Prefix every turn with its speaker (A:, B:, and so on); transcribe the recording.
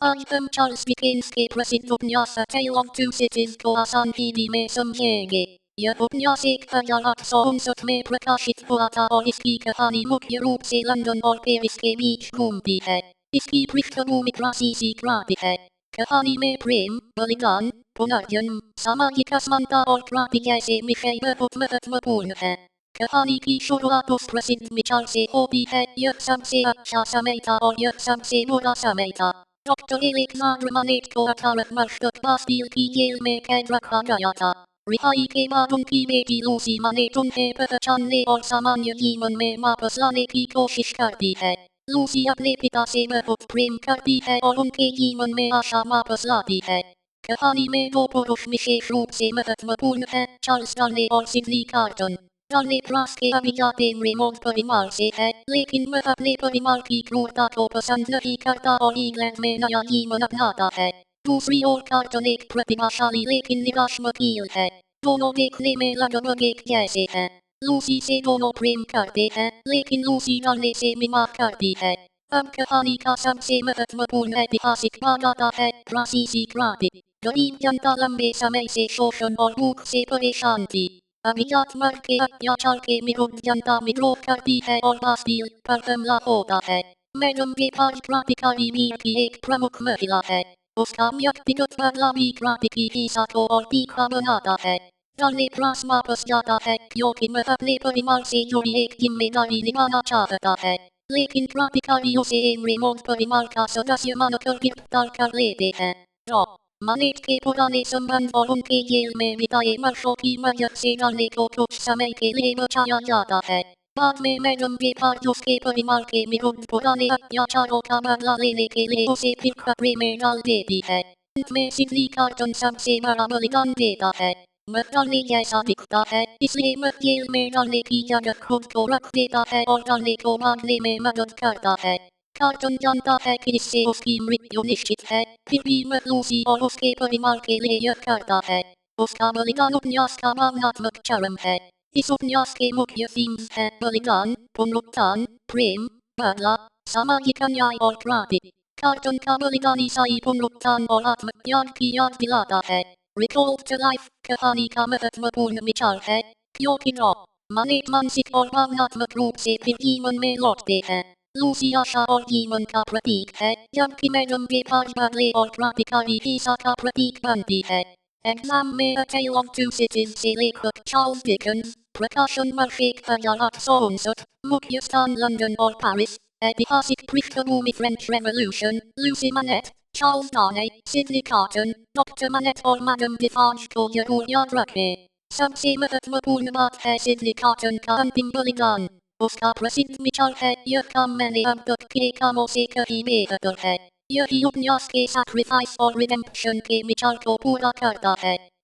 A: आज हम Charles Dickens के प्रसिद्ध उपन्यास A Tale of Two Cities को आसान हिंदी में समझेंगे। यह उपन्यास 1859 में प्रकाशित हुआ था और इसकी कहानी मुख्य रूप से लंदन और पेरिस के बीच घूमती है। इसकी पृष्ठभूमि फ्रांसीसी क्रांति है। कहानी में प्रेम, बलिदान, पुनर्जन्म, सामाजिक असमानता और क्रांति जैसे विषय बहुत महत्वपूर्ण हैं। कहानी की शुरुआत उस प्रसिद्ध मिसाल से होती है, यह सबसे अच्छा समय था और यह सबसे बुरा समय था। डॉक्टर एलेक्जेंडर मनेट को 18 वर्ष तक बास्टिल की जेल में कैद रखा गया था। रिहाई के बाद उनकी बेटी लूसी मनेट उन्हें पहचानने और सामान्य जीवन में वापस लाने की कोशिश करती है। लूसी अपने पिता से बहुत प्रेम करती है और उनके जीवन में आशा वापस लाती है। कहानी में दो पुरुष विशेष रूप से महत्वपूर्ण हैं, चार्ल्स डार्ले और सिडनी कार्टन। डार्ले फ्रांस के अभिजात रेमोंड परिवार से है, लेकिन वह अपने परिवार की क्रूरता को पसंद नहीं करता और इंग्लैंड में नया जीवन अपनाता है। दूसरी ओर कार्टन एक प्रतिभाशाली लेकिन निराश वकील है। दोनों देखने में लगभग एक जैसे हैं। लूसी से दोनों प्रेम करते हैं, लेकिन लूसी डार्ले से विवाह करती है। अब कहानी का सबसे महत्वपूर्ण ऐतिहासिक भाग आता है, फ्रांसीसी क्रांति। गरीब जनता लंबे समय से शोषण और भूख से परेशान थी। अभिजात वर्ग के अत्याचार के विरुद्ध जनता विद्रोह करती है और बास्टिल पर हमला होता है। मैडम डेफाज क्रांतिकारी वीर की एक प्रमुख महिला है। उसका व्यक्तिगत बदलाव भी क्रांति की हिंसा को और तीखा बनाता है। डार्ले फ्रांस वापस जाता है क्योंकि वह अपने परिवार से जुड़ी एक जिम्मेदारी निभाना चाहता है। लेकिन क्रांतिकारी उसे रेमोंड परिवार का सदस्य मानकर गिरफ्तार कर लेते हैं। रॉ मनेट के पुराने संबंध और उनके जेल में बिताए वर्षों की वजह से डार्ले को कुछ समय के लिए बचाया जाता है। बाद में मैडम डेफाज उसके परिवार के विरुद्ध पुराने अत्याचारों का बदला लेने के लिए उसे फिर खतरे में डाल देती है। अंत में सिडनी कार्टन सबसे बड़ा बलिदान देता है। वह डार्ले जैसा दिखता है, इसलिए वह जेल में डार्ले की जगह खुद को रख देता है और डार्ले को भागने में मदद करता है। कार्टन जानता है कि इससे उसकी मृत्यु निश्चित है, फिर भी वह लूसी और उसके परिवार के लिए यह करता है। उसका बलिदान उपन्यास का भावनात्मक चरम है। इस उपन्यास के मुख्य थीम्स हैं बलिदान, पुनरुत्थान, प्रेम, बदला, सामाजिक अन्याय और क्रांति। कार्टन का बलिदान ईसाई पुनरुत्थान और आत्मत्याग की याद दिलाता है। रिकॉल्ड टू लाइफ कहानी का महत्वपूर्ण विचार है, क्योंकि रॉ मनेट मानसिक और भावनात्मक रूप से फिर जीवन में लौटते हैं। लूसी आशा और जीवन का प्रतीक है, जबकि मैडम डेफाज बदले और क्रांतिकारी हिंसा का प्रतीक बनती है। एग्जाम में A Tale of Two Cities से लेखक चार्ल्स डिकेंस, प्रकाशन वर्ष 1859, मुख्य स्थान लंदन और पेरिस, ऐतिहासिक पृष्ठभूमि French Revolution, Lucie Manette, Charles Darnay, Sydney Carton, doctor Manette और मैडम डेफाज को जरूर याद रखें। सबसे महत्वपूर्ण बात है सिडनी कार्टन का अंतिम बलिदान। उसका प्रसिद्ध विचार है, यह काम मैंने अब तक किए कामों से कहीं बेहतर है। यही उपन्यास के सैक्रिफाइस और रिडेम्पशन के विचार को पूरा करता है।